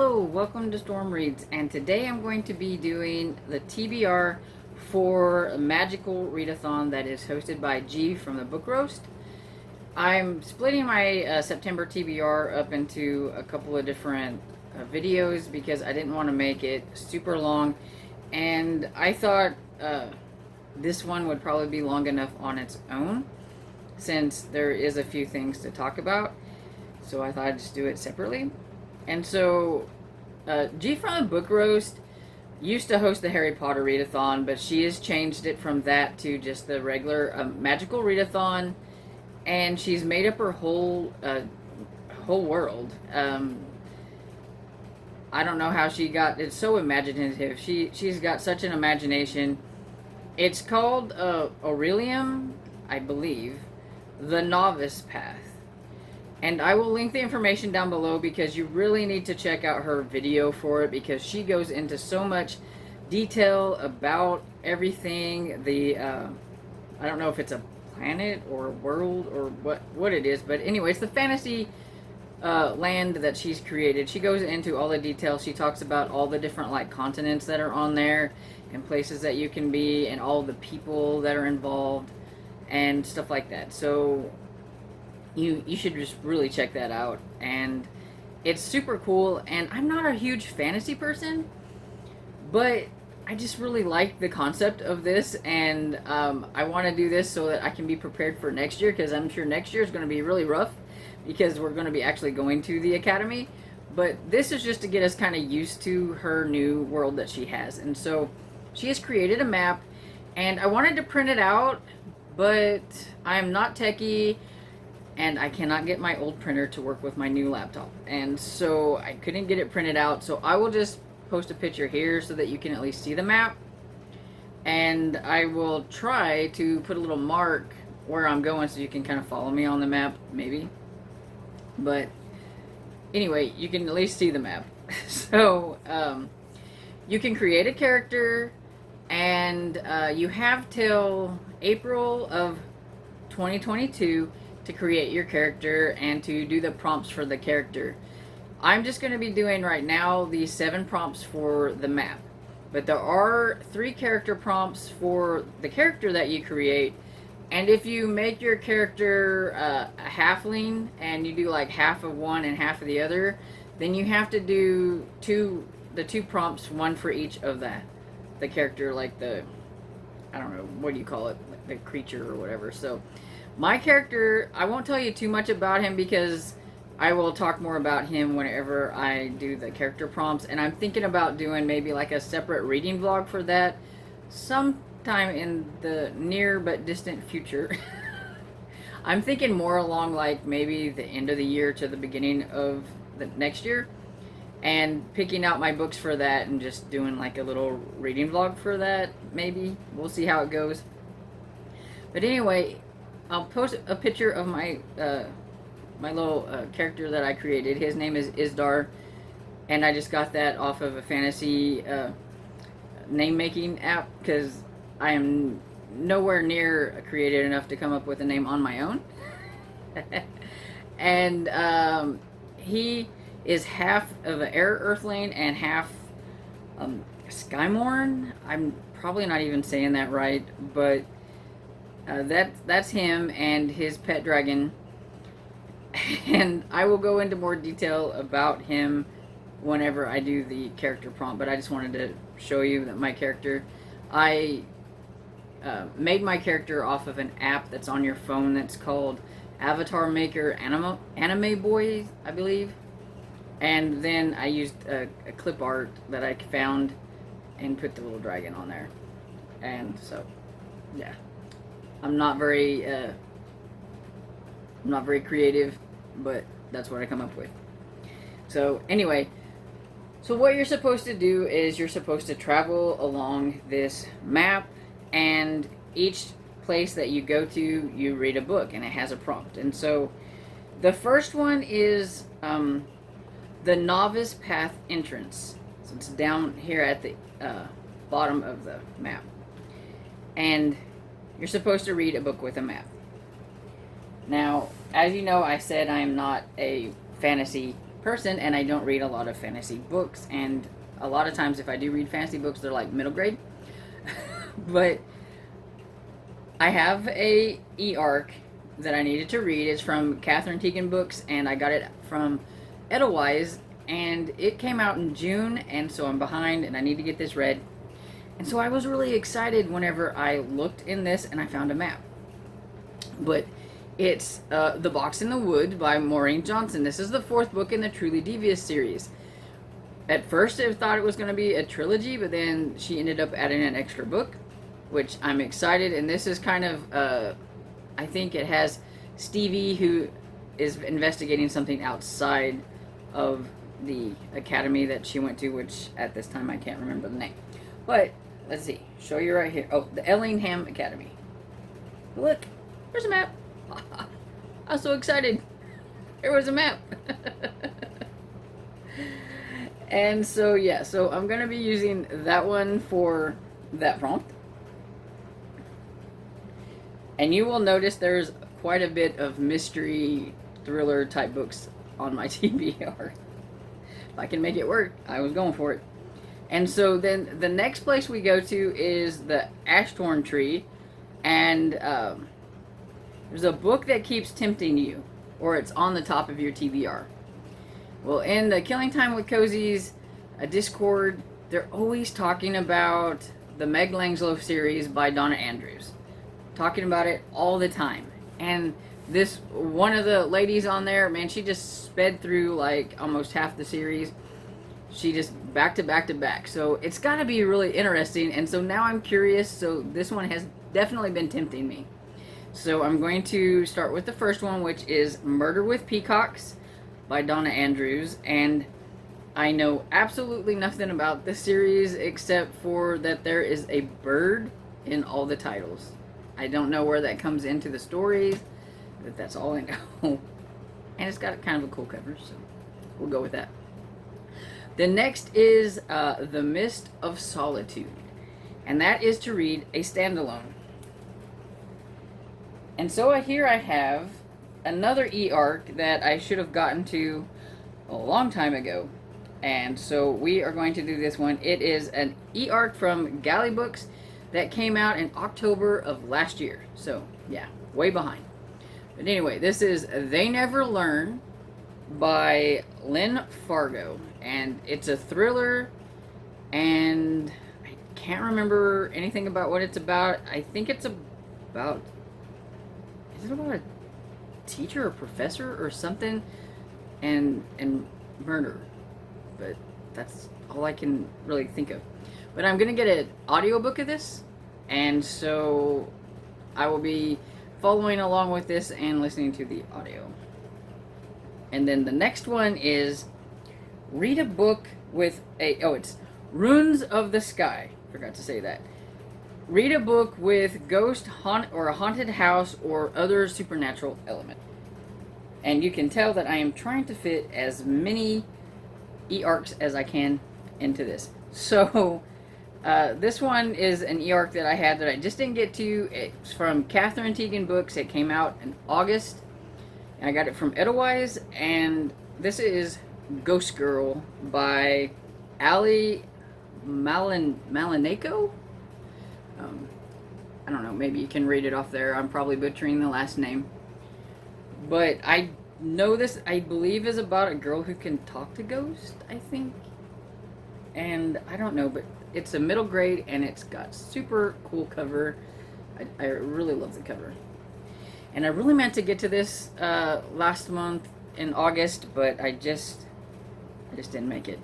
Hello, welcome to Storm Reads, and today I'm going to be doing the TBR for a magical readathon that is hosted by G from the Book Roast. I'm splitting my September TBR up into a couple of different videos because I didn't want to make it super long, and I thought this one would probably be long enough on its own since there is a few things to talk about, so I thought I'd just do it separately. And so, G from the Book Roast used to host the Harry Potter readathon, but she has changed it from that to just the regular magical readathon, and she's made up her whole world. I don't know how she got. It's so imaginative. She's got such an imagination. It's called Aurelius, I believe, the Novice Path. And I will link the information down below because you really need to check out her video for it because she goes into so much detail about everything. I don't know if it's a planet or world or what it is, but anyway, it's the fantasy land that she's created. She goes into all the details. She talks about all the different like continents that are on there and places that you can be and all the people that are involved and stuff like that. So you should just really check that out, and it's super cool. And I'm not a huge fantasy person, but I just really like the concept of this, and I want to do this so that I can be prepared for next year, because I'm sure next year is going to be really rough because we're going to be actually going to the academy. But this is just to get us kind of used to her new world that she has. And so she has created a map, and I wanted to print it out, but I'm not techie and I cannot get my old printer to work with my new laptop, and so I couldn't get it printed out. So I will just post a picture here so that you can at least see the map, and I will try to put a little mark where I'm going so you can kind of follow me on the map, maybe. But anyway, you can at least see the map. So you can create a character, and you have till April of 2022 to create your character and to do the prompts for the character. I'm just going to be doing right now the 7 prompts for the map, but there are 3 character prompts for the character that you create. And if you make your character a halfling and you do like half of one and half of the other, then you have to do the two prompts, one for each of the character, like the, I don't know, what do you call it, the creature or whatever. So my character, I won't tell you too much about him because I will talk more about him whenever I do the character prompts. And I'm thinking about doing maybe like a separate reading vlog for that sometime in the near but distant future. I'm thinking more along like maybe the end of the year to the beginning of the next year, and picking out my books for that and just doing like a little reading vlog for that. Maybe we'll see how it goes. But anyway, I'll post a picture of my my little character that I created. His name is Isdar, and I just got that off of a fantasy name making app because I am nowhere near creative enough to come up with a name on my own. And he is half of an air earthling and half Skymorn. I'm probably not even saying that right, but that's him and his pet dragon. And I will go into more detail about him whenever I do the character prompt, but I just wanted to show you that my character, I made my character off of an app that's on your phone that's called Avatar Maker Anime Boy, I believe. And then I used a clip art that I found and put the little dragon on there. And so, yeah. I'm not very creative, but that's what I come up with. So anyway, so what you're supposed to do is you're supposed to travel along this map, and each place that you go to, you read a book, and it has a prompt. And so the first one is the Novice Path entrance. So it's down here at the bottom of the map. And you're supposed to read a book with a map. Now, as you know, I said I am not a fantasy person, and I don't read a lot of fantasy books, and a lot of times if I do read fantasy books, they're like middle grade. But I have a e-arc that I needed to read. It's from Catherine Teagan Books, and I got it from Edelweiss, and it came out in June, and so I'm behind, and I need to get this read. And so I was really excited whenever I looked in this and I found a map. But it's The Box in the Wood by Maureen Johnson. This is the 4th book in the Truly Devious series. At first I thought it was going to be a trilogy, but then she ended up adding an extra book, which I'm excited. And this is kind of, I think it has Stevie, who is investigating something outside of the academy that she went to, which at this time I can't remember the name. But let's see, show you right here. Oh, the Ellingham Academy. Look, there's a map. I was so excited. There was a map. And so, yeah, so I'm going to be using that one for that prompt. And you will notice there's quite a bit of mystery thriller type books on my TBR. If I can make it work, I was going for it. And so then the next place we go to is the Ashtorn Tree. And there's a book that keeps tempting you, or it's on the top of your TBR. Well, in the Killing Time with Cozy's Discord, they're always talking about the Meg Langslow series by Donna Andrews. Talking about it all the time. And this, one of the ladies on there, man, she just sped through like almost half the series. She just back to back to back. So it's got to be really interesting. And so now I'm curious. So this one has definitely been tempting me. So I'm going to start with the first one, which is Murder with Peacocks by Donna Andrews. And I know absolutely nothing about this series except for that there is a bird in all the titles. I don't know where that comes into the stories, but that's all I know. And it's got kind of a cool cover, so we'll go with that. The next is The Mist of Solitude, and that is to read a standalone. And so here I have another e-arc that I should have gotten to a long time ago. And so we are going to do this one. It is an e-arc from Galley Books that came out in October of last year. So, yeah, way behind. But anyway, this is They Never Learn by Lynn Fargo. And it's a thriller, and I can't remember anything about what it's about. I think it's about... Is it about a teacher or professor or something? And murder. But that's all I can really think of. But I'm going to get an audiobook of this, and so I will be following along with this and listening to the audio. And then the next one is read a book with a... Oh, it's Runes of the Sky. Forgot to say that. Read a book with ghost, haunt, or a haunted house or other supernatural element. And you can tell that I am trying to fit as many e-arcs as I can into this. So... this one is an e-arc that I had that I just didn't get to. It's from Catherine Teagan Books. It came out in August. And I got it from Edelweiss. And this is Ghost Girl by Ali Malineko? I don't know. Maybe you can read it off there. I'm probably butchering the last name. But I know this, I believe, is about a girl who can talk to ghosts, I think. And I don't know, but it's a middle grade, and it's got super cool cover. I really love the cover. And I really meant to get to this last month in August, but I just didn't make it.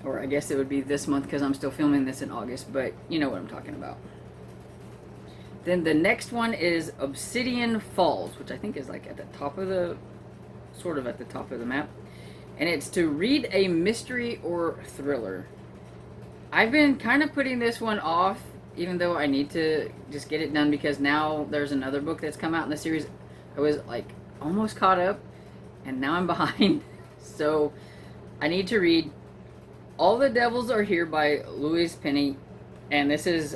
Or I guess it would be this month because I'm still filming this in August, but you know what I'm talking about. Then the next one is Obsidian Falls, which I think is like at the top of the, sort of at the top of the map. And it's to read a mystery or thriller. I've been kind of putting this one off, even though I need to just get it done because now there's another book that's come out in the series. I was like almost caught up, and now I'm behind. So I need to read All the Devils Are Here by Louise Penny. And this is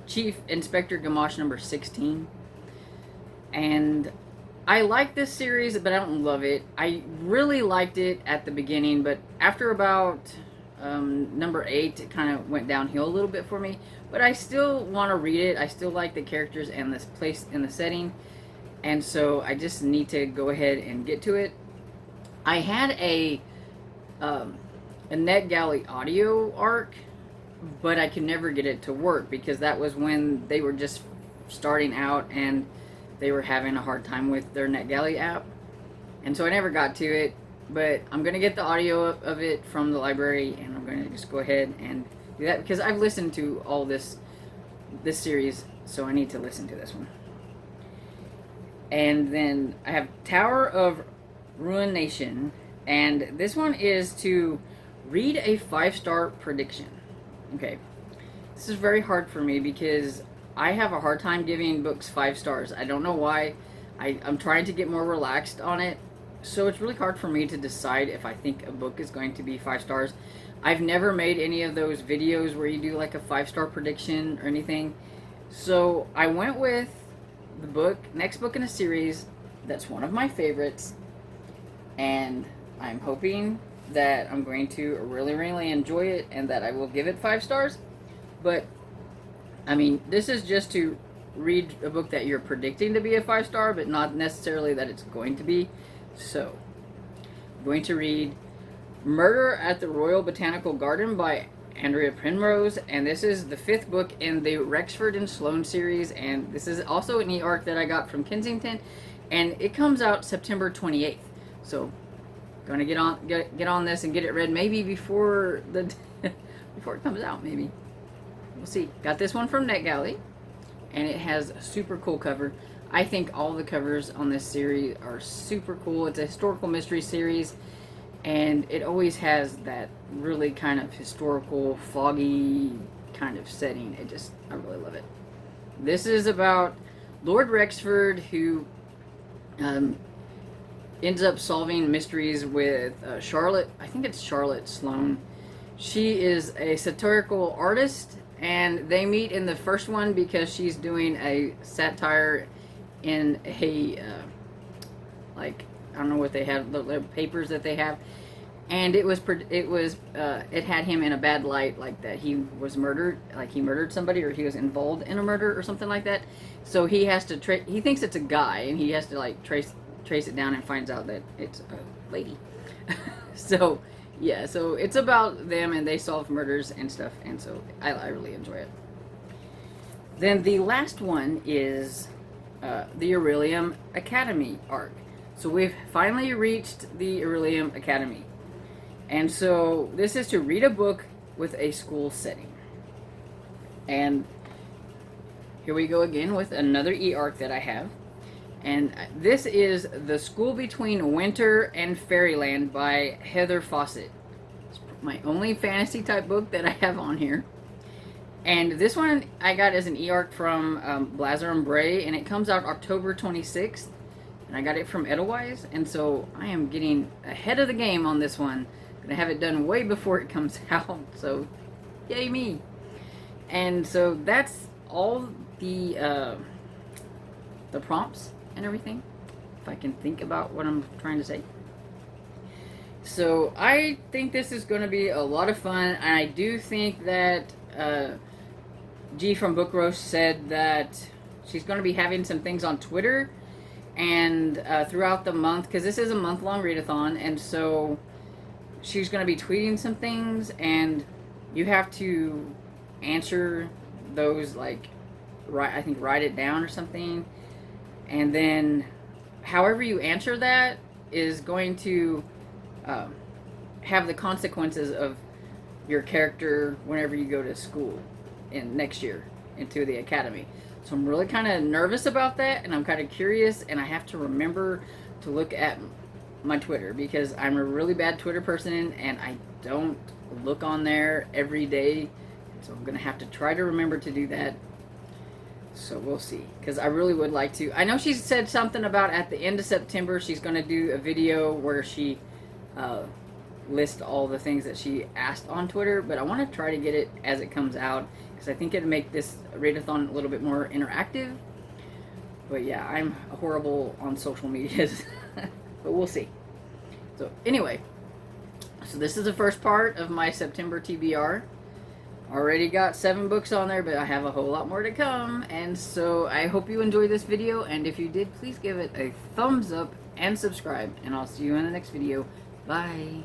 Chief Inspector Gamache number 16. And I like this series, but I don't love it. I really liked it at the beginning, but after about number 8, it kind of went downhill a little bit for me. But I still want to read it. I still like the characters and this place and the setting, and so I just need to go ahead and get to it. I had a NetGalley audio arc, but I could never get it to work because that was when they were just starting out and they were having a hard time with their NetGalley app, and so I never got to it. But I'm gonna get the audio of it from the library, and I'm gonna just go ahead and do that because I've listened to all this series, so I need to listen to this one. And then I have Tower of Ruination, and this one is to read a 5-star prediction. Okay, this is very hard for me because I have a hard time giving books 5 stars. I don't know why. I'm trying to get more relaxed on it, so it's really hard for me to decide if I think a book is going to be 5 stars. I've never made any of those videos where you do like a 5-star prediction or anything, so I went with the next book in a series that's one of my favorites, and I'm hoping that I'm going to really, really enjoy it and that I will give it 5 stars. But I mean, this is just to read a book that you're predicting to be a 5-star, but not necessarily that it's going to be. So, I'm going to read Murder at the Royal Botanical Garden by Andrea Penrose, and this is the 5th book in the Rexford and Sloane series, and this is also an e-arc that I got from Kensington, and it comes out September 28th. So, gonna get on this and get it read maybe before before it comes out, maybe. We'll see. Got this one from NetGalley, and it has a super cool cover. I think all the covers on this series are super cool. It's a historical mystery series, and it always has that really kind of historical, foggy kind of setting. I really love it. This is about Lord Rexford, who ends up solving mysteries with Charlotte. I think it's Charlotte Sloane. She is a satirical artist, and they meet in the first one because she's doing a satire in a like, I don't know what they have, the papers that they have, and it had him in a bad light, like that he was murdered, like he murdered somebody or he was involved in a murder or something like that. So he has to he thinks it's a guy, and he has to like trace it down and finds out that it's a lady. So yeah, so it's about them and they solve murders and stuff, and so I really enjoy it. Then the last one is the Aurelius Academy arc. So we've finally reached the Aurelius Academy, and so this is to read a book with a school setting. And here we go again with another e-arc that I have. And this is The School Between Winter and Fairyland by Heather Fawcett. It's my only fantasy type book that I have on here. And this one I got as an e-arc from Blazer and Bray, and it comes out October 26th. And I got it from Edelweiss, and so I am getting ahead of the game on this one. I'm gonna have it done way before it comes out, so yay me. And so that's all the prompts and everything, if I can think about what I'm trying to say. So I think this is going to be a lot of fun, and I do think that G from Book Roast said that she's going to be having some things on Twitter and throughout the month, because this is a month-long readathon, and so she's going to be tweeting some things, and you have to answer those, like, I think write it down or something, and then however you answer that is going to have the consequences of your character whenever you go to school in next year into the academy. So I'm really kind of nervous about that, and I'm kind of curious, and I have to remember to look at my Twitter because I'm a really bad Twitter person and I don't look on there every day, so I'm gonna have to try to remember to do that. So we'll see, because I really would like to. I know she said something about at the end of September she's going to do a video where she lists all the things that she asked on Twitter, but I want to try to get it as it comes out, because I think it'd make this readathon a little bit more interactive. But yeah, I'm horrible on social medias. But we'll see. So anyway, so this is the first part of my September TBR. Already got 7 books on there, but I have a whole lot more to come. And so I hope you enjoyed this video. And if you did, please give it a thumbs up and subscribe. And I'll see you in the next video. Bye.